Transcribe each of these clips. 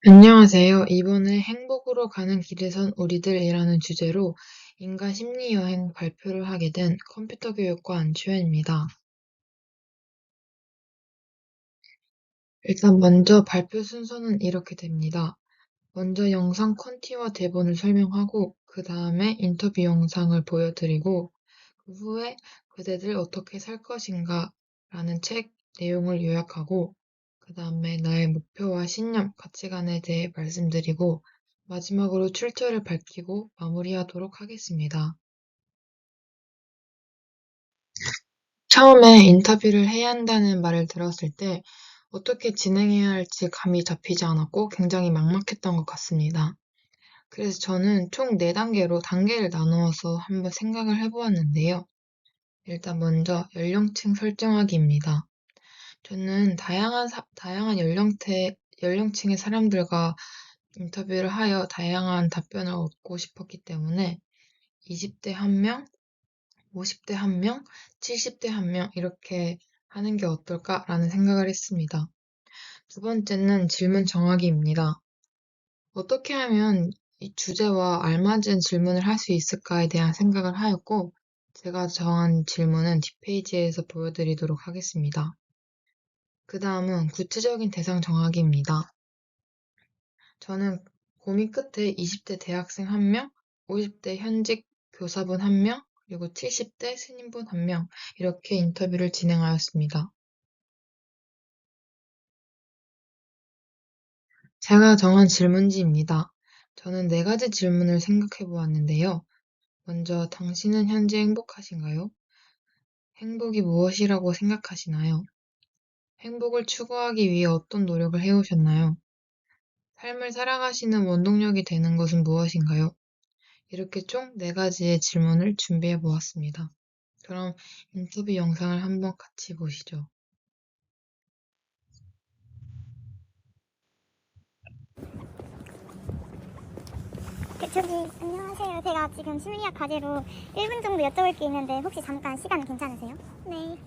안녕하세요. 이번에 행복으로 가는 길에선 우리들이라는 주제로 인간 심리 여행 발표를 하게 된 컴퓨터 교육과 안주현입니다. 일단 먼저 발표 순서는 이렇게 됩니다. 먼저 영상 콘티와 대본을 설명하고 그 다음에 인터뷰 영상을 보여드리고 그 후에 그대들 어떻게 살 것인가 라는 책 내용을 요약하고 그 다음에 나의 목표와 신념, 가치관에 대해 말씀드리고 마지막으로 출처를 밝히고 마무리하도록 하겠습니다. 처음에 인터뷰를 해야 한다는 말을 들었을 때 어떻게 진행해야 할지 감이 잡히지 않았고 굉장히 막막했던 것 같습니다. 그래서 저는 총 4단계로 단계를 나누어서 한번 생각을 해보았는데요. 일단 먼저 연령층 설정하기입니다. 저는 다양한 연령층의 사람들과 인터뷰를 하여 다양한 답변을 얻고 싶었기 때문에 20대 1명, 50대 1명, 70대 1명 이렇게 하는 게 어떨까라는 생각을 했습니다. 두 번째는 질문 정하기입니다. 어떻게 하면 이 주제와 알맞은 질문을 할 수 있을까에 대한 생각을 하였고, 제가 정한 질문은 뒷페이지에서 보여드리도록 하겠습니다. 그 다음은 구체적인 대상 정하기입니다. 저는 고민 끝에 20대 대학생 1명, 50대 현직 교사분 1명, 그리고 70대 스님분 1명, 이렇게 인터뷰를 진행하였습니다. 제가 정한 질문지입니다. 저는 4가지 질문을 생각해 보았는데요. 먼저, 당신은 현재 행복하신가요? 행복이 무엇이라고 생각하시나요? 행복을 추구하기 위해 어떤 노력을 해오셨나요? 삶을 살아가시는 원동력이 되는 것은 무엇인가요? 이렇게 총 4가지의 질문을 준비해 보았습니다. 그럼 인터뷰 영상을 한번 같이 보시죠. 안녕하세요. 제가 지금 심리학 과제로 1분 정도 여쭤볼 게 있는데 혹시 잠깐 시간 괜찮으세요? 네.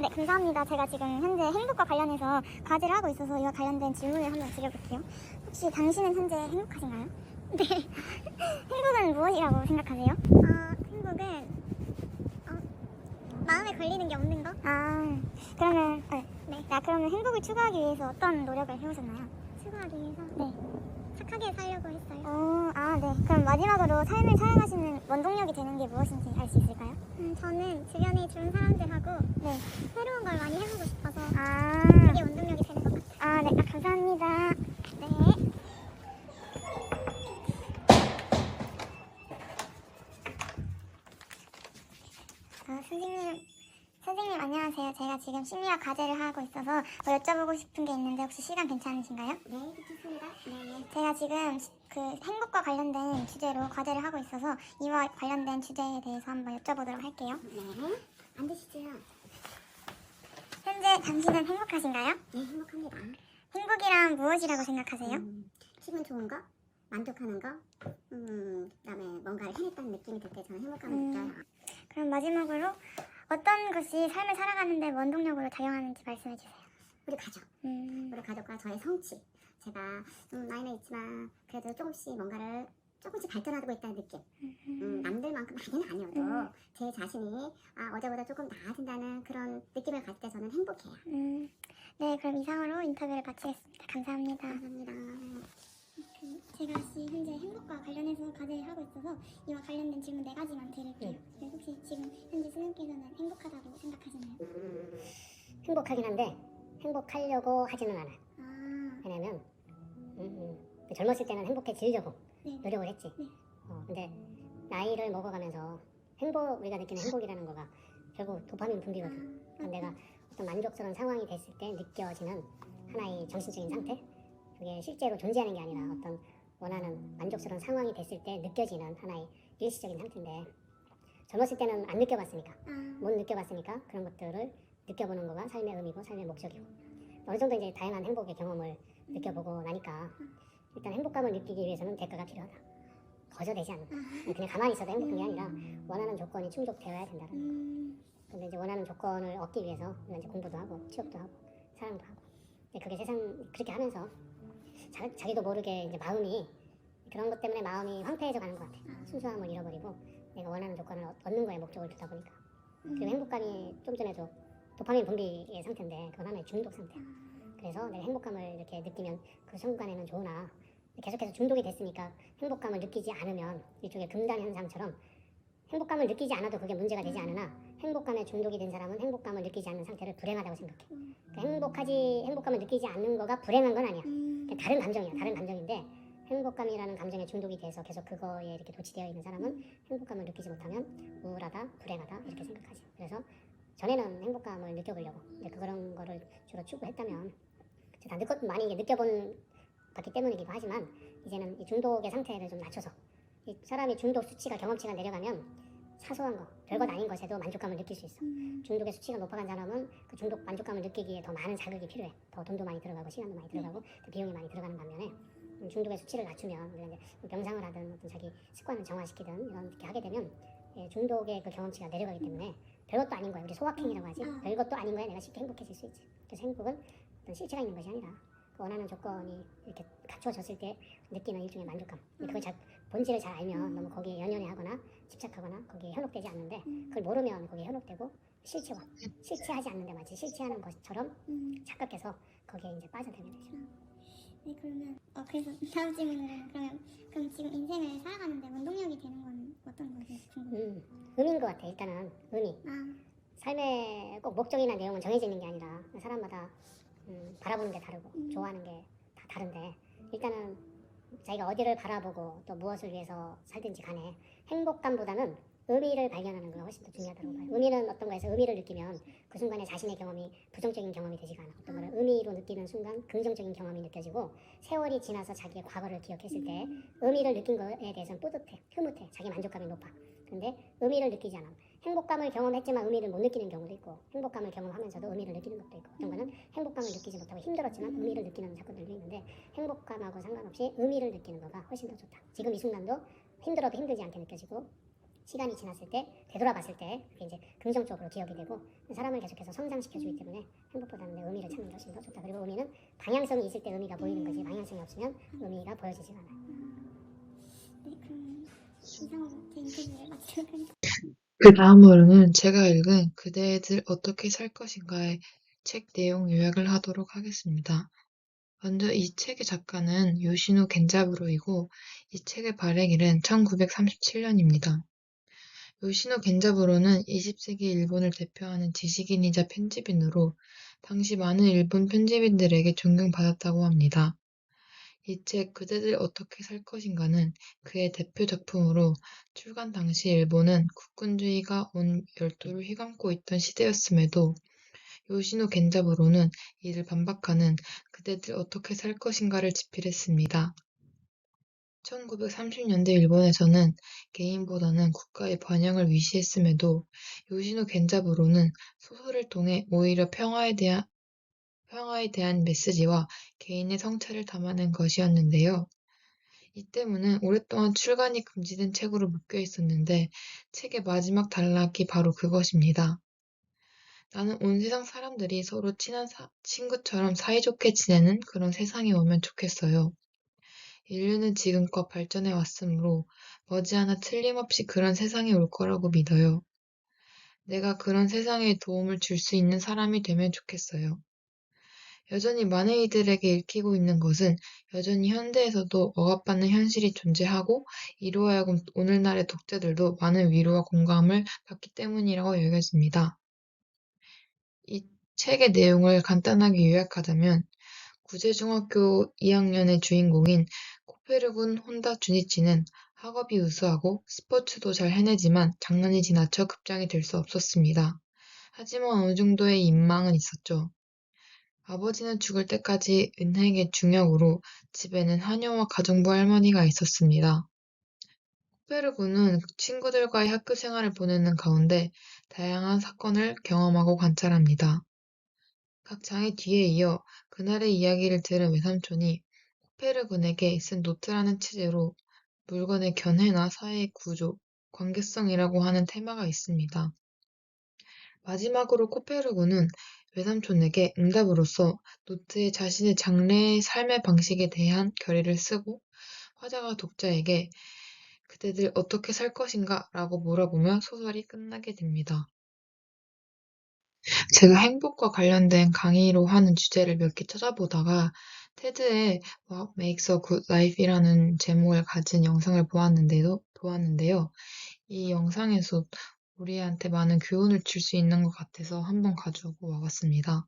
네, 감사합니다. 제가 지금 현재 행복과 관련해서 과제를 하고 있어서 이와 관련된 질문을 한번 드려볼게요. 혹시 당신은 현재 행복하신가요? 네. 행복은 무엇이라고 생각하세요? 행복은 마음에 걸리는 게 없는 거? 그러면 그러면 행복을 추구하기 위해서 어떤 노력을 해오셨나요? 추구하기 위해서? 네. 착하게 살려고 했어요. 네. 그럼 마지막으로 삶을 살아가시는 원동력이 되는 게 무엇인지 알 수 있을까요? 저는 주변에 좋은 사람들하고 새로운 걸 많이 해보고 싶어서 그게 원동력이 되는 것 같아요. 네. 감사합니다. 네. 선생님 안녕하세요. 제가 지금 심리학 과제를 하고 있어서 여쭤보고 싶은 게 있는데 혹시 시간 괜찮으신가요? 네, 괜찮습니다. 네. 제가 지금 그 행복과 관련된 주제로 과제를 하고 있어서 이와 관련된 주제에 대해서 한번 여쭤보도록 할게요. 네. 앉으시죠. 현재 당신은 행복하신가요? 네, 행복합니다. 행복이란 무엇이라고 생각하세요? 기분 좋은 거, 만족하는 거, 그다음에 뭔가를 해냈다는 느낌이 들 때 저는 행복감을 느껴요. 그럼 마지막으로 어떤 것이 삶을 살아가는데 원동력으로 작용하는지 말씀해 주세요. 우리 가족. 우리 가족과 저의 성취. 제가 나이는 있지만 그래도 조금씩 발전하고 있다는 느낌. 남들만큼 많이는 아니어도 제 자신이 어제보다 조금 나아진다는 그런 느낌을 가질 때 저는 행복해요. 네, 그럼 이상으로 인터뷰를 마치겠습니다. 감사합니다. 감사합니다. 제가 현재 행복과 관련해서 과제를 하고 있어서 이와 관련된 질문 4가지만 드릴게요. 네, 혹시 지금 현재 스님께서는 행복하다고 생각하시나요? 행복하긴 한데 행복하려고 하지는 않아요. 왜냐면 젊었을 때는 행복해지려고 노력을 했지. 근데 나이를 먹어가면서 우리가 느끼는 행복이라는 거가 결국 도파민 분비거든. 내가 어떤 만족스러운 상황이 됐을 때 느껴지는 하나의 정신적인 상태, 그게 실제로 존재하는 게 아니라 어떤 원하는 만족스러운 상황이 됐을 때 느껴지는 하나의 일시적인 상태인데, 젊었을 때는 안 느껴봤으니까, 못 느껴봤으니까 그런 것들을 느껴보는 거가 삶의 의미고 삶의 목적이고, 어느 정도 이제 다양한 행복의 경험을 느껴보고 나니까 일단 행복감을 느끼기 위해서는 대가가 필요하다. 거저되지 않는다. 그냥 가만히 있어도 행복한 게 아니라 원하는 조건이 충족되어야 된다는 거. 근데 이제 원하는 조건을 얻기 위해서 우리가 이제 공부도 하고 취업도 하고 사랑도 하고, 그게 그렇게 하면서 자기도 모르게 이제 마음이 그런 것 때문에 마음이 황폐해져 가는 것 같아. 순수함을 잃어버리고 내가 원하는 조건을 얻는 거에 목적을 두다 보니까. 그리고 행복감이 좀 전에도 도파민 분비의 상태인데 그건 하나의 중독 상태야. 그래서 내가 행복감을 이렇게 느끼면 그 순간에는 좋으나 계속해서 중독이 됐으니까 행복감을 느끼지 않으면 일종의 금단 현상처럼 행복감을 느끼지 않아도 그게 문제가 되지 않으나 행복감에 중독이 된 사람은 행복감을 느끼지 않는 상태를 불행하다고 생각해. 그러니까 행복감을 느끼지 않는 거가 불행한 건 아니야. 그냥 다른 감정이야. 다른 감정인데 행복감이라는 감정에 중독이 돼서 계속 그거에 이렇게 도취되어 있는 사람은 행복감을 느끼지 못하면 우울하다, 불행하다 이렇게 생각하지. 그래서 전에는 행복감을 느껴보려고 근데 그런 거를 주로 추구했다면 다 많이 느껴본 봤기 때문이기도 하지만 이제는 이 중독의 상태를 좀 낮춰서 이 사람이 중독 수치가 경험치가 내려가면 사소한 거, 별것 아닌 것에도 만족감을 느낄 수 있어. 중독의 수치가 높아간 사람은 그 중독 만족감을 느끼기에 더 많은 자극이 필요해. 더 돈도 많이 들어가고 시간도 많이 들어가고 또 비용이 많이 들어가는 반면에 중독의 수치를 낮추면 우리가 이제 명상을 하든 어떤 자기 습관을 정화시키든 이렇게 하게 되면 중독의 그 경험치가 내려가기 때문에 별것도 아닌 거야. 우리 소확행이라고 하지. 별것도 아닌 거야. 내가 쉽게 행복해질 수 있지. 그래서 행복은 어떤 실체가 있는 것이 아니라 그 원하는 조건이 이렇게 갖춰졌을 때 느끼는 일종의 만족감. 그걸 본질을 잘 알면 너무 거기에 연연해하거나 집착하거나 거기에 현혹되지 않는데 그걸 모르면 거기에 현혹되고 실체하지 않는데 마치 실체하는 것처럼 착각해서 거기에 이제 빠져들게 되죠. 네, 그러면 그래서 다음 질문은 그럼 지금 인생을 살아가는데 원동력이 되는 건 어떤 거지? 의미인 것 같아. 일단은 의미. 삶의 꼭 목적이나 내용은 정해져 있는 게 아니라 사람마다 바라보는 게 다르고 좋아하는 게 다 다른데 일단은 자기가 어디를 바라보고 또 무엇을 위해서 살든지 간에 행복감보다는 의미를 발견하는 게 훨씬 더 중요하다고 봐요. 의미는 어떤 거에서 의미를 느끼면 그 순간에 자신의 경험이 부정적인 경험이 되지가 않아. 어떤 거를 의미로 느끼는 순간 긍정적인 경험이 느껴지고 세월이 지나서 자기의 과거를 기억했을 때 의미를 느낀 거에 대해서는 뿌듯해, 흐뭇해, 자기 만족감이 높아. 근데 의미를 느끼지 않아. 행복감을 경험했지만 의미를 못 느끼는 경우도 있고 행복감을 경험하면서도 의미를 느끼는 것도 있고 어떤 거는 행복감을 느끼지 못하고 힘들었지만 의미를 느끼는 사건들도 있는데 행복감하고 상관없이 의미를 느끼는 거가 훨씬 더 좋다. 지금 이 순간도 힘들어도 힘들지 않게 느껴지고 시간이 지났을 때 되돌아봤을 때 그게 이제 긍정적으로 기억이 되고 사람을 계속해서 성장시켜주기 때문에 행복보다는 의미를 찾는 게 훨씬 더 좋다. 그리고 의미는 방향성이 있을 때 의미가 보이는 거지 방향성이 없으면 의미가 보여지지가 않아요. 네, 그럼 이상으로 제 인터뷰를 마치도록 하겠습니다. 그 다음으로는 제가 읽은 그대들 어떻게 살 것인가의 책 내용 요약을 하도록 하겠습니다. 먼저 이 책의 작가는 요시노 겐자부로이고 이 책의 발행일은 1937년입니다. 요시노 겐자부로는 20세기 일본을 대표하는 지식인이자 편집인으로 당시 많은 일본 편집인들에게 존경받았다고 합니다. 이 책 그대들 어떻게 살 것인가는 그의 대표 작품으로 출간 당시 일본은 국군주의가 온 열도를 휘감고 있던 시대였음에도 요시노 겐자부로는 이를 반박하는 그대들 어떻게 살 것인가를 집필했습니다. 1930년대 일본에서는 개인보다는 국가의 번영을 위시했음에도 요시노 겐자부로는 소설을 통해 오히려 평화에 대한 메시지와 개인의 성찰을 담아낸 것이었는데요. 이 때문에 오랫동안 출간이 금지된 책으로 묶여 있었는데 책의 마지막 단락이 바로 그것입니다. 나는 온 세상 사람들이 서로 친한 친구처럼 사이좋게 지내는 그런 세상이 오면 좋겠어요. 인류는 지금껏 발전해 왔으므로 머지않아 틀림없이 그런 세상이 올 거라고 믿어요. 내가 그런 세상에 도움을 줄 수 있는 사람이 되면 좋겠어요. 여전히 많은 이들에게 읽히고 있는 것은 여전히 현대에서도 억압받는 현실이 존재하고 이로 하여금 오늘날의 독자들도 많은 위로와 공감을 받기 때문이라고 여겨집니다. 이 책의 내용을 간단하게 요약하자면 구제중학교 2학년의 주인공인 코페르군 혼다 주니치는 학업이 우수하고 스포츠도 잘 해내지만 장난이 지나쳐 급장이 될 수 없었습니다. 하지만 어느 정도의 인망은 있었죠. 아버지는 죽을 때까지 은행의 중역으로 집에는 하녀와 가정부 할머니가 있었습니다. 코페르군은 친구들과의 학교 생활을 보내는 가운데 다양한 사건을 경험하고 관찰합니다. 각 장의 뒤에 이어 그날의 이야기를 들은 외삼촌이 코페르군에게 쓴 노트라는 취지로 물건의 견해나 사회의 구조, 관계성이라고 하는 테마가 있습니다. 마지막으로 코페르군은 외삼촌에게 응답으로써 노트에 자신의 장래의 삶의 방식에 대한 결의를 쓰고 화자가 독자에게 그대들 어떻게 살 것인가? 라고 물어보며 소설이 끝나게 됩니다. 제가 행복과 관련된 강의로 하는 주제를 몇 개 찾아보다가 테드의 What Makes a Good Life이라는 제목을 가진 영상을 보았는데요. 이 영상에서 우리한테 많은 교훈을 줄 수 있는 것 같아서 한번 가지고 와봤습니다.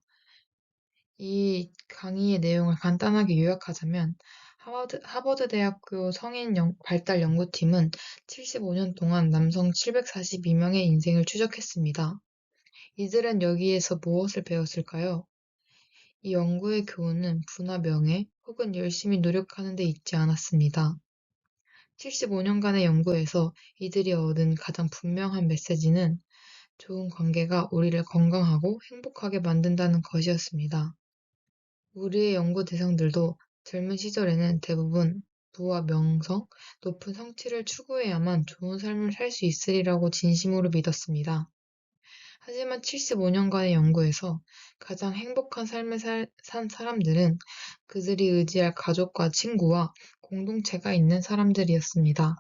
이 강의의 내용을 간단하게 요약하자면 하버드 대학교 발달 연구팀은 75년 동안 남성 742명의 인생을 추적했습니다. 이들은 여기에서 무엇을 배웠을까요? 이 연구의 교훈은 부나 명예 혹은 열심히 노력하는 데 있지 않았습니다. 75년간의 연구에서 이들이 얻은 가장 분명한 메시지는 좋은 관계가 우리를 건강하고 행복하게 만든다는 것이었습니다. 우리의 연구 대상들도 젊은 시절에는 대부분 부와 명성, 높은 성취를 추구해야만 좋은 삶을 살 수 있으리라고 진심으로 믿었습니다. 하지만 75년간의 연구에서 가장 행복한 삶을 산 사람들은 그들이 의지할 가족과 친구와 공동체가 있는 사람들이었습니다.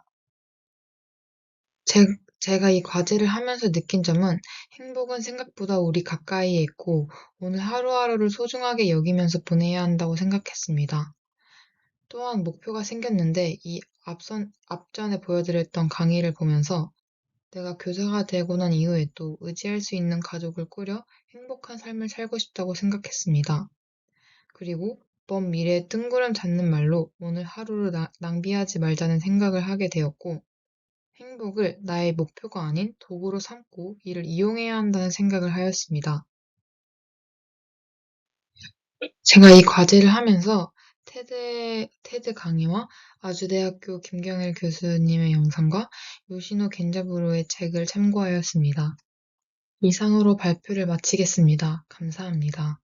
제가 이 과제를 하면서 느낀 점은 행복은 생각보다 우리 가까이에 있고 오늘 하루하루를 소중하게 여기면서 보내야 한다고 생각했습니다. 또한 목표가 생겼는데 이 앞전에 보여드렸던 강의를 보면서 내가 교사가 되고 난 이후에도 의지할 수 있는 가족을 꾸려 행복한 삶을 살고 싶다고 생각했습니다. 그리고 먼 미래의 뜬구름 잡는 말로 오늘 하루를 낭비하지 말자는 생각을 하게 되었고, 행복을 나의 목표가 아닌 도구로 삼고 이를 이용해야 한다는 생각을 하였습니다. 제가 이 과제를 하면서 테드 강의와 아주대학교 김경일 교수님의 영상과 요시노 겐자부로의 책을 참고하였습니다. 이상으로 발표를 마치겠습니다. 감사합니다.